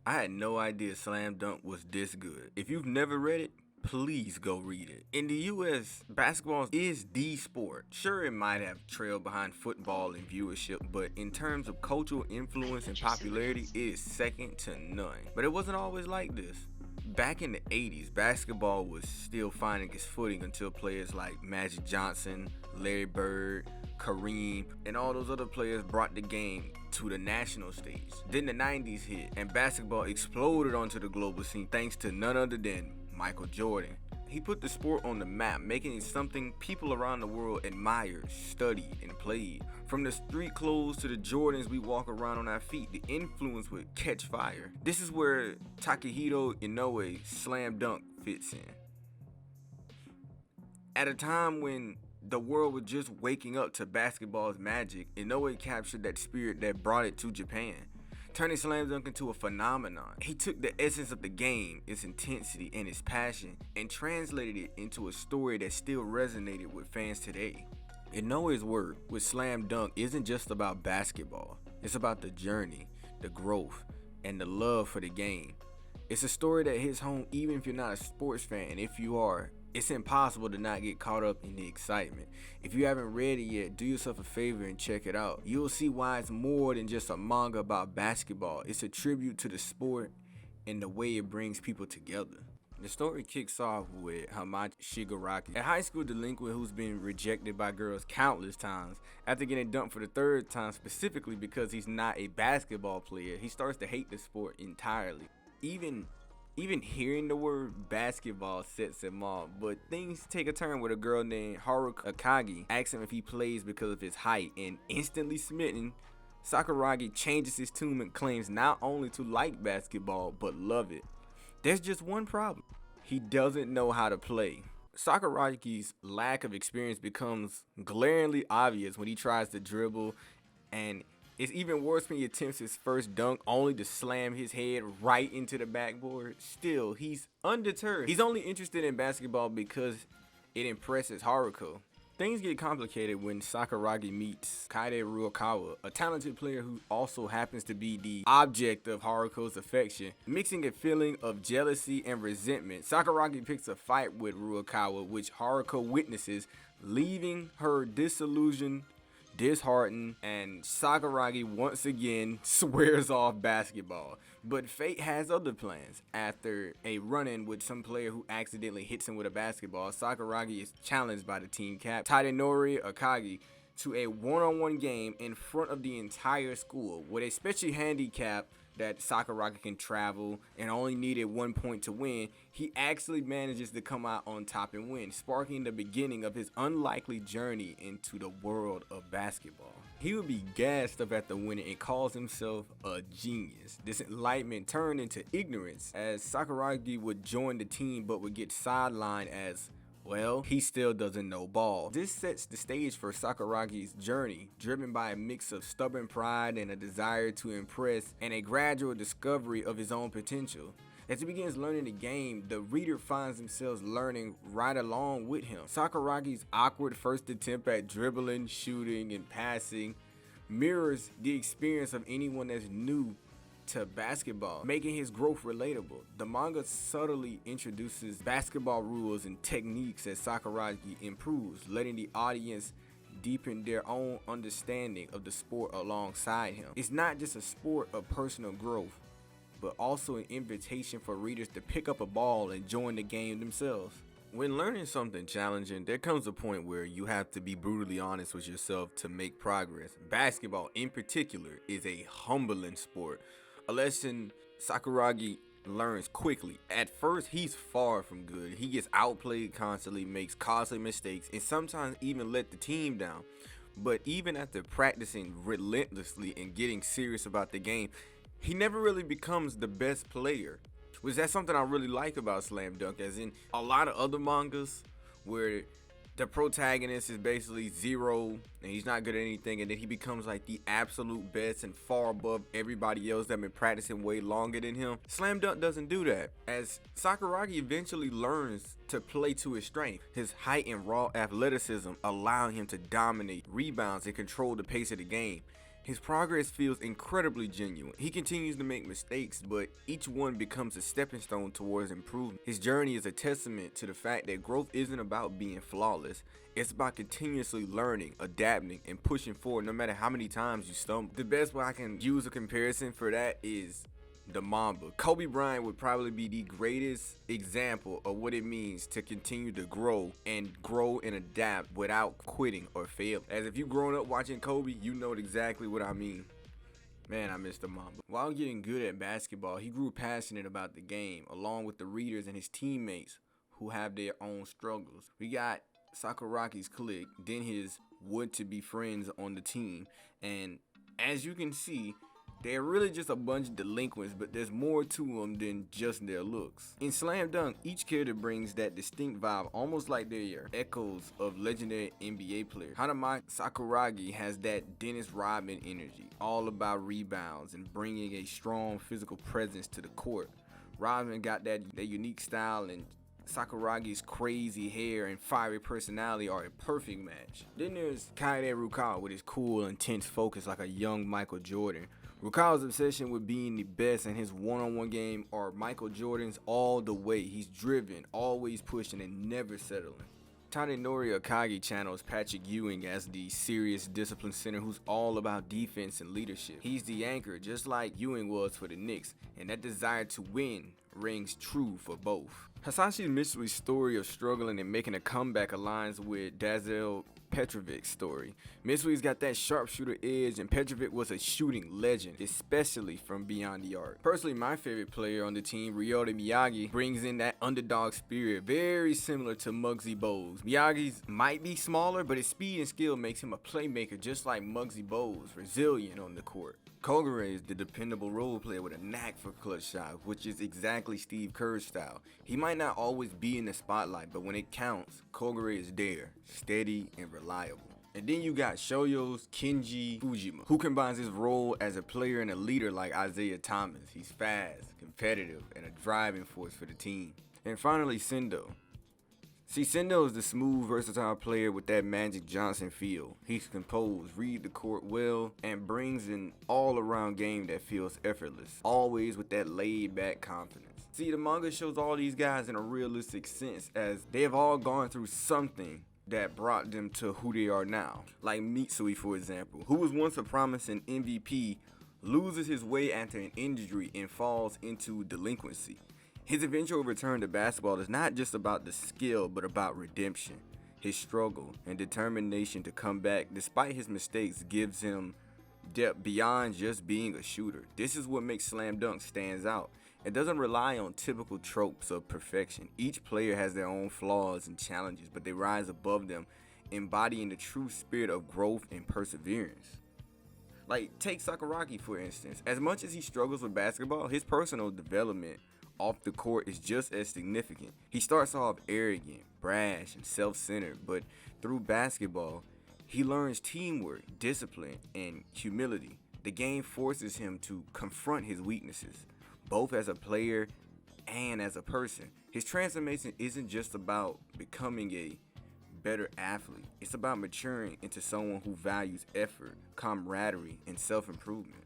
I had no idea Slam Dunk was this good. If you've never read it, please go read it. In the US, basketball is the sport. Sure, it might have trailed behind football in viewership, but in terms of cultural influence and popularity, it is second to none. But it wasn't always like this. Back in the 80s, basketball was still finding its footing until players like Magic Johnson, Larry Bird, Kareem, and all those other players brought the game to the national stage. Then the 90s hit, and basketball exploded onto the global scene thanks to none other than Michael Jordan. He put the sport on the map, making it something people around the world admired, studied, and played. From the street clothes to the Jordans we walk around on our feet, the influence would catch fire. This is where Takehito Inoue's Slam Dunk fits in. At a time when the world was just waking up to basketball's magic, Inoue captured that spirit that brought it to Japan, turning Slam Dunk into a phenomenon. He took the essence of the game, its intensity and its passion, and translated it into a story that still resonated with fans today. Inoue's work with Slam Dunk isn't just about basketball. It's about the journey, the growth, and the love for the game. It's a story that hits home even if you're not a sports fan, and if you are, it's impossible to not get caught up in the excitement. If you haven't read it yet, do yourself a favor and check it out. You'll see why it's more than just a manga about basketball. It's a tribute to the sport and the way it brings people together. The story kicks off with Hamachi Shigaraki, a high school delinquent who's been rejected by girls countless times. After getting dumped for the third time, specifically because he's not a basketball player, he starts to hate the sport entirely. Even hearing the word basketball sets him off, but things take a turn with a girl named Haruka Akagi asks him if he plays because of his height, and instantly smitten, Sakuragi changes his tune and claims not only to like basketball, but love it. There's just one problem. He doesn't know how to play. Sakuragi's lack of experience becomes glaringly obvious when he tries to dribble, and it's even worse when he attempts his first dunk only to slam his head right into the backboard. Still, he's undeterred. He's only interested in basketball because it impresses Haruko. Things get complicated when Sakuragi meets Kaede Ruokawa, a talented player who also happens to be the object of Haruko's affection. Mixing a feeling of jealousy and resentment, Sakuragi picks a fight with Ruokawa, which Haruko witnesses, leaving her disillusioned, disheartened, and Sakuragi once again swears off basketball. But fate has other plans. After a run-in with some player who accidentally hits him with a basketball, Sakuragi is challenged by the team cap, Tadenori Akagi, to a one-on-one game in front of the entire school. With a special handicap that Sakuragi can travel and only needed 1 point to win, he actually manages to come out on top and win, sparking the beginning of his unlikely journey into the world of basketball. He would be gassed up after winning and calls himself a genius. This enlightenment turned into ignorance as Sakuragi would join the team but would get sidelined as, well, he still doesn't know ball. This sets the stage for Sakuragi's journey, driven by a mix of stubborn pride and a desire to impress, and a gradual discovery of his own potential. As he begins learning the game, the reader finds themselves learning right along with him. Sakuragi's awkward first attempt at dribbling, shooting, and passing mirrors the experience of anyone that's new to basketball, making his growth relatable. The manga subtly introduces basketball rules and techniques as Sakuragi improves, letting the audience deepen their own understanding of the sport alongside him. It's not just a sport of personal growth, but also an invitation for readers to pick up a ball and join the game themselves. When learning something challenging, there comes a point where you have to be brutally honest with yourself to make progress. Basketball, in particular, is a humbling sport, a lesson Sakuragi learns quickly. At first, he's far from good. He gets outplayed constantly, makes costly mistakes, and sometimes even let the team down. But even after practicing relentlessly and getting serious about the game, he never really becomes the best player. Which that's something I really like about Slam Dunk, as in a lot of other mangas where the protagonist is basically zero and he's not good at anything, and then he becomes like the absolute best and far above everybody else that been practicing way longer than him. Slam Dunk doesn't do that, as Sakuragi eventually learns to play to his strength. His height and raw athleticism allowing him to dominate rebounds and control the pace of the game. His progress feels incredibly genuine. He continues to make mistakes, but each one becomes a stepping stone towards improvement. His journey is a testament to the fact that growth isn't about being flawless. It's about continuously learning, adapting, and pushing forward no matter how many times you stumble. The best way I can use a comparison for that is the Mamba. Kobe Bryant would probably be the greatest example of what it means to continue to grow and adapt without quitting or failing. As if you've grown up watching Kobe, you know exactly what I mean. Man, I miss the Mamba. While getting good at basketball, he grew passionate about the game, along with the readers and his teammates who have their own struggles. We got Sakuraki's clique, then his would-to-be friends on the team, and as you can see, they're really just a bunch of delinquents, but there's more to them than just their looks. In Slam Dunk, each character brings that distinct vibe, almost like they're echoes of legendary NBA players. Hanamaki Sakuragi has that Dennis Rodman energy, all about rebounds and bringing a strong physical presence to the court. Rodman got that unique style, and Sakuragi's crazy hair and fiery personality are a perfect match. Then there's Kaede Rukawa with his cool, intense focus like a young Michael Jordan. Rukawa's obsession with being the best in his one-on-one game are Michael Jordan's all the way. He's driven, always pushing, and never settling. Tadenori Akagi channels Patrick Ewing as the serious discipline center who's all about defense and leadership. He's the anchor, just like Ewing was for the Knicks, and that desire to win rings true for both. Hasashi Mitsui's story of struggling and making a comeback aligns with Dazel Petrovic's story. Mitsui's got that sharpshooter edge, and Petrovic was a shooting legend, especially from beyond the arc. Personally, my favorite player on the team, Ryota Miyagi, brings in that underdog spirit, very similar to Muggsy Bogues. Miyagi's might be smaller, but his speed and skill makes him a playmaker just like Muggsy Bogues, resilient on the court. Kogure is the dependable role player with a knack for clutch shots, which is exactly Steve Kerr's style. He might not always be in the spotlight, but when it counts, Kogure is there, steady and reliable. And then you got Shoyo's Kenji Fujima, who combines his role as a player and a leader like Isaiah Thomas. He's fast, competitive, and a driving force for the team. And finally, Sendo. See, Sendo is the smooth, versatile player with that Magic Johnson feel. He's composed, read the court well, and brings an all-around game that feels effortless, always with that laid-back confidence. See, the manga shows all these guys in a realistic sense, as they have all gone through something that brought them to who they are now. Like Mitsui, for example, who was once a promising MVP, loses his way after an injury and falls into delinquency. His eventual return to basketball is not just about the skill, but about redemption. His struggle and determination to come back despite his mistakes gives him depth beyond just being a shooter. This is what makes Slam Dunk stands out. It doesn't rely on typical tropes of perfection. Each player has their own flaws and challenges, but they rise above them, embodying the true spirit of growth and perseverance. Like, take Sakuragi for instance. As much as he struggles with basketball, his personal development off the court is just as significant. He starts off arrogant, brash, and self-centered, but through basketball, he learns teamwork, discipline, and humility. The game forces him to confront his weaknesses, both as a player and as a person. His transformation isn't just about becoming a better athlete. It's about maturing into someone who values effort, camaraderie, and self-improvement.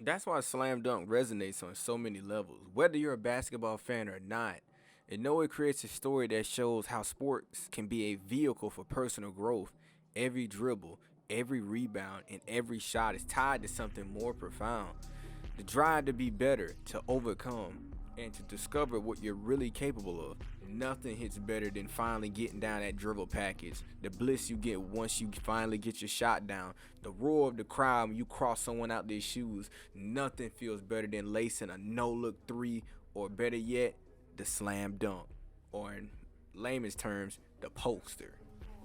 That's why Slam Dunk resonates on so many levels. Whether you're a basketball fan or not, it creates a story that shows how sports can be a vehicle for personal growth. Every dribble, every rebound, and every shot is tied to something more profound. The drive to be better, to overcome, and to discover what you're really capable of. Nothing hits better than finally getting down that dribble package. The bliss you get once you finally get your shot down. The roar of the crowd when you cross someone out their shoes. Nothing feels better than lacing a no-look three, or better yet, the slam dunk. Or in layman's terms, the poster.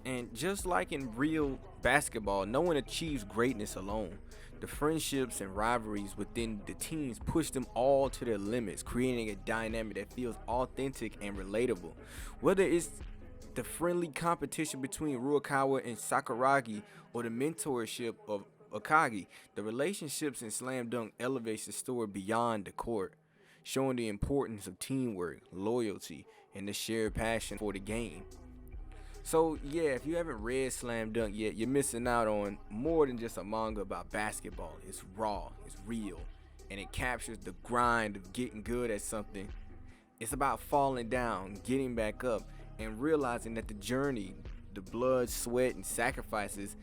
And just like in real basketball, no one achieves greatness alone. The friendships and rivalries within the teams push them all to their limits, creating a dynamic that feels authentic and relatable. Whether it's the friendly competition between Rukawa and Sakuragi or the mentorship of Akagi, the relationships in Slam Dunk elevates the story beyond the court, showing the importance of teamwork, loyalty, and the shared passion for the game. So yeah, if you haven't read Slam Dunk yet, you're missing out on more than just a manga about basketball. It's raw, it's real, and it captures the grind of getting good at something. It's about falling down, getting back up, and realizing that the journey, the blood, sweat, and sacrifices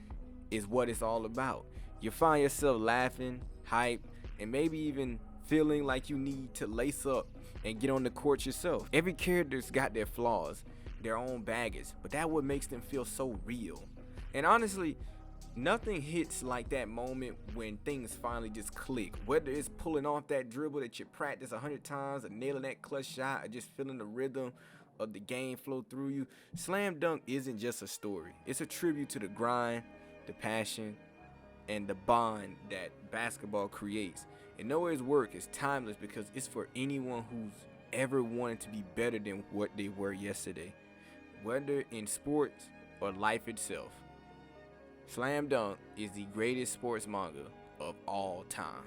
is what it's all about. You find yourself laughing, hype, and maybe even feeling like you need to lace up and get on the court yourself. Every character's got their flaws, their own baggage, but that's what makes them feel so real. And honestly, nothing hits like that moment when things finally just click. Whether it's pulling off that dribble that you practice 100 times, or nailing that clutch shot, or just feeling the rhythm of the game flow through you, Slam Dunk isn't just a story. It's a tribute to the grind, the passion, and the bond that basketball creates. And Noah's work is timeless because it's for anyone who's ever wanted to be better than what they were yesterday, whether in sports or life itself. Slam Dunk is the greatest sports manga of all time.